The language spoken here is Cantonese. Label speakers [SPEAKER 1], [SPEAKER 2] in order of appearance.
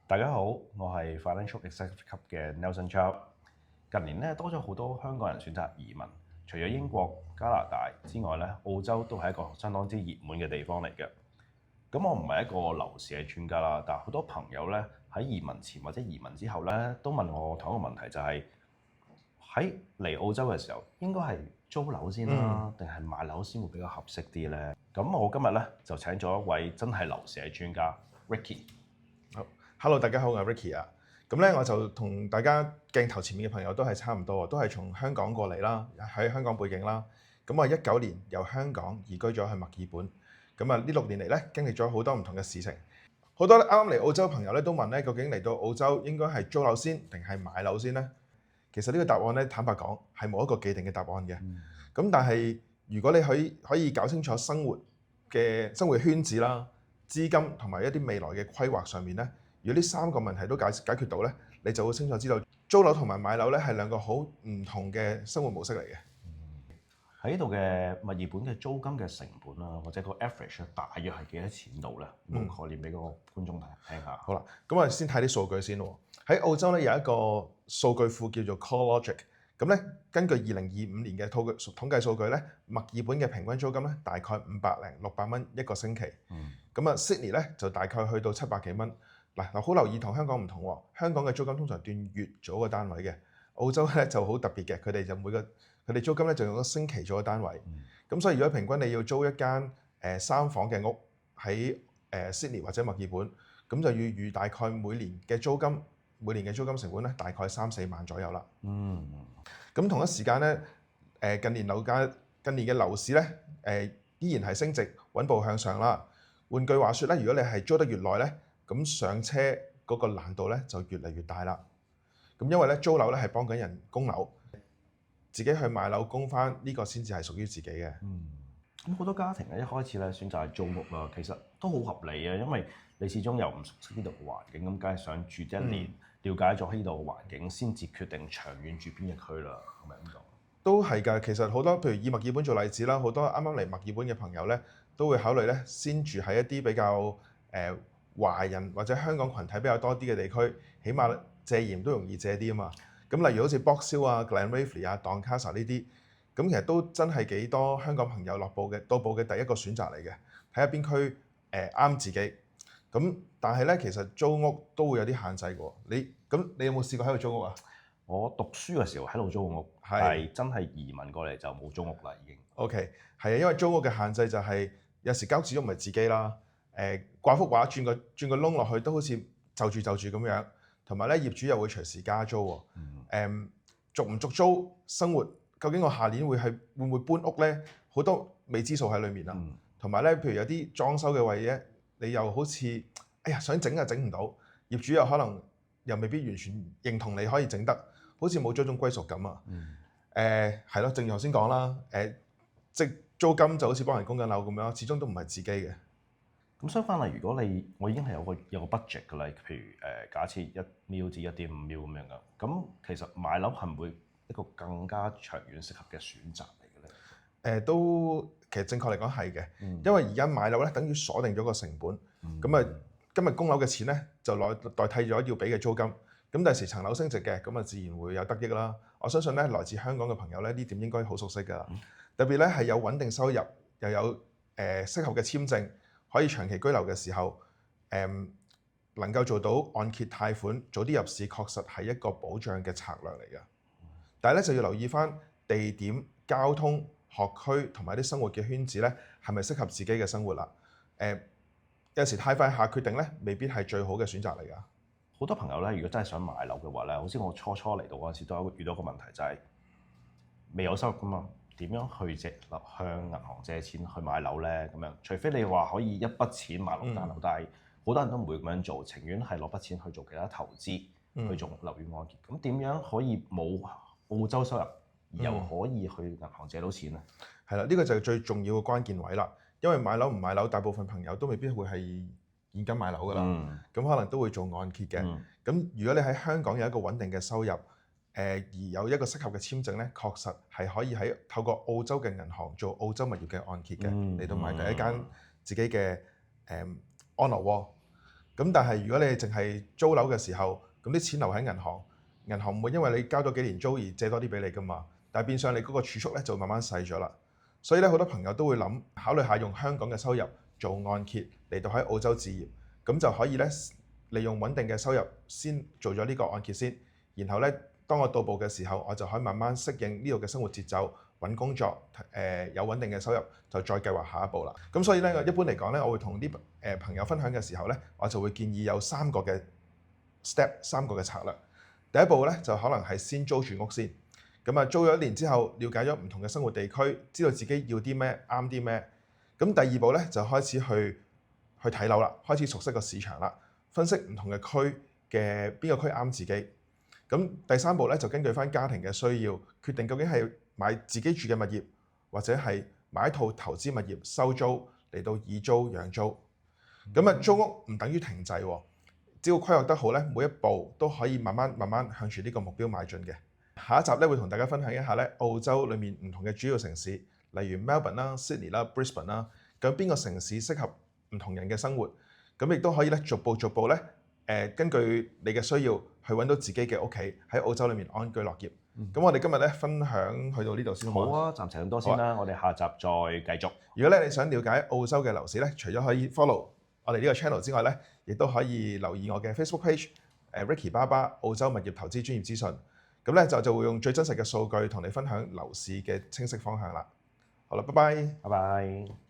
[SPEAKER 1] 大家好，我係 Financial Executive 級嘅 Nelson Chow。近年咧多咗好多香港人選擇移民，除咗英國、加拿大之外咧，澳洲都係一個相當之熱門嘅地方嚟嘅。咁我唔係一個樓市嘅專家啦，但係好多朋友咧喺移民前或者移民之後咧，都問我同一個問題，就係喺嚟澳洲嘅時候，應該係租樓先啦，定係買樓先會比較合適啲咧？咁我今日咧就請咗一位真係樓市嘅專家 Ricky。
[SPEAKER 2] 好，Hello， 大家好，我係 Ricky 啊。咁咧，我就同大家鏡頭前面嘅朋友都係差唔多，都係從香港過嚟啦，喺香港背景啦。咁我19年由香港移居咗去墨爾本。咁啊，呢6年嚟咧，經歷咗好多唔同嘅事情。好多啱啱嚟澳洲朋友咧都問咧，究竟嚟到澳洲應該係租樓先定係買樓先呢？其實呢個答案咧，坦白講係冇一個既定嘅答案嘅。咁但係如果你可以搞清楚生活圈子啦、資金同埋一啲未來嘅規劃上面咧，如果呢3個問題都解決到咧，你就會清楚知道租樓同埋買樓咧係2個好唔同嘅生活模式嚟嘅。
[SPEAKER 1] 喺呢度嘅墨爾本嘅租金嘅成本啦，或者個 average 大約係幾多錢度咧？冇概念俾個觀眾聽下。
[SPEAKER 2] 好啦，咁我哋先睇啲數據先喎。喺澳洲咧有一個數據庫叫做 CoreLogic。咁咧根據2025年嘅統計數據咧，墨爾本嘅平均租金咧大概500-600蚊一個星期。咁啊 Sydney 咧就大概去到700幾蚊。嗱，好留意同香港唔同喎。香港嘅租金通常斷月做個單位嘅，澳洲咧就好特別嘅，佢哋租金咧就用個星期做個單位。咁所以如果平均你要租一間3房嘅屋喺Sydney 或者墨爾本，咁就要預大概每年嘅租金成本咧大概3-4萬左右啦。咁同一時間咧，近年嘅樓市咧依然係升值穩步向上啦。換句話說咧，如果你係租得越耐咧，咁上車嗰個難度咧就越嚟越大啦。咁因為咧租樓咧係幫緊人供樓，自己去買樓供翻呢個先至係屬於自己嘅。
[SPEAKER 1] 咁好多家庭咧一開始咧選擇係租屋啦，其實都好合理啊，因為你始終又唔熟悉呢度嘅環境，咁梗係想住1年，了解咗呢度嘅環境，先至決定長遠住邊一區啦，係咪咁講？
[SPEAKER 2] 都係㗎，其實好多譬如以墨爾本做例子啦，好多啱啱嚟墨爾本嘅朋友咧，都會考慮咧先住喺一啲比較華人或者香港群體比較多啲嘅地區，起碼借鹽都容易借啲啊嘛。咁例如好似 Box Hill 啊、Glenwaverley 啊、Doncaster 呢啲，咁其實都真係幾多香港朋友到埗嘅第一個選擇嚟嘅。睇下邊區啱自己。咁但係咧，其實租屋都會有啲限制㗎。你有冇試過喺度租屋啊？
[SPEAKER 1] 我讀書嘅時候喺度租屋，係真係移民過嚟就冇租屋啦已經。
[SPEAKER 2] OK， 係啊，因為租屋嘅限制就係有時交始終唔係自己啦。掛幅畫轉個窿落去都好似就住咁樣，同埋咧業主又會隨時加租喎。續唔續租生活，究竟我下年會唔會搬屋咧？好多未知數喺裡面啦。同埋咧，譬如有啲裝修嘅位咧，你又好似想整又整唔到，業主又可能又未必完全認同你可以整得，好似冇咗種歸屬感啊。係咯，正如頭先講啦，即租金就好似幫人供緊樓咁樣，始終都唔係自己嘅。
[SPEAKER 1] 咁相反嚟，如果我已經係有個 budget 㗎啦，譬如假設1 mil 至1.5 mil 咁樣㗎，咁其實買樓係唔會一個更加長遠適合嘅選擇嚟嘅咧？
[SPEAKER 2] 都其實正確嚟講係嘅，因為而家買樓咧等於鎖定咗個成本，咁今日供樓嘅錢咧就代替咗要俾嘅租金，咁第時層樓升值嘅，咁自然會有得益啦。我相信咧來自香港嘅朋友咧呢點應該好熟悉㗎，特別咧係有穩定收入又有適合嘅簽證，可以長期居留嘅時候，能夠做到按揭貸款早啲入市，確實係一個保障嘅策略嚟㗎。但係咧就要留意返地點、交通、學區同埋啲生活嘅圈子咧，係咪適合自己嘅生活啦？有時太快下決定咧，未必係最好嘅選擇嚟㗎。
[SPEAKER 1] 好多朋友咧，如果真係想買樓嘅話咧，好似我初嚟到嗰陣時都有遇到一個問題，就係未有收入㗎嘛，點樣去向銀行借錢去買樓咧？咁樣，除非你話可以一筆錢買6間樓，但係好多人都唔會咁樣做，情願係攞筆錢去做其他投資，去做樓宇按揭。咁點樣可以冇澳洲收入，又可以去銀行借到錢咧？
[SPEAKER 2] 係啦，呢個就係最重要嘅關鍵位啦。因為買樓唔買樓，大部分朋友都未必會係現金買樓㗎啦。咁可能都會做按揭嘅。咁如果你喺香港有一個穩定嘅收入，而有一個適合嘅簽證咧，確實係可以透過澳洲嘅銀行做澳洲物業嘅按揭嘅，嚟到買第一間自己嘅安樂窩。咁但係如果你淨係租樓嘅時候，咁啲錢留喺銀行，銀行唔會因為你交咗幾年租而借多啲俾你噶嘛。但係變相你嗰個儲蓄咧就慢慢細咗啦。所以咧好多朋友都會考慮下用香港嘅收入做按揭嚟到喺澳洲置業，咁就可以咧利用穩定嘅收入先做咗呢個按揭先，然後咧當我到步嘅時候，我就可以慢慢適應呢度嘅生活節奏，揾工作，有穩定嘅收入，就再計劃下一步啦。咁所以咧，一般嚟講咧，我會同啲朋友分享嘅時候咧，我就會建議有3個嘅 step， 3個嘅策略。第一步咧就可能係先租住屋先。咁啊，租咗1年之後，了解咗唔同嘅生活地區，知道自己要啲咩，啱啲咩。咁第二步咧就開始去睇樓啦，開始熟悉個市場啦，分析唔同嘅區嘅邊個區啱自己。咁第3步咧就根據翻家庭嘅需要，決定究竟係買自己住嘅物業，或者係買一套投資物業收租嚟到以租養租。咁啊，租屋唔等於停滯喎，只要規劃得好咧，每一步都可以慢慢向住呢個目標邁進嘅。下一集咧會同大家分享一下咧澳洲裡面唔同嘅主要城市，例如 Melbourne 啦、Sydney 啦、Brisbane 啦，咁邊個城市適合唔同人嘅生活，咁亦都可以咧逐步咧根據你嘅需要去揾到自己嘅屋企喺澳洲裡面安居樂業。咁我哋今日咧分享去到呢度先好
[SPEAKER 1] 啊，暫時咁多先啦，我哋下集再繼續。
[SPEAKER 2] 如果咧你想了解澳洲嘅樓市咧，除咗可以 follow 我哋呢個 channel 之外咧，亦都可以留意我嘅 Facebook page Ricky 爸爸澳洲物業投資專業資訊。咁咧就會用最真實嘅數據同你分享樓市嘅清晰方向啦。好啦，拜拜。
[SPEAKER 1] 拜拜。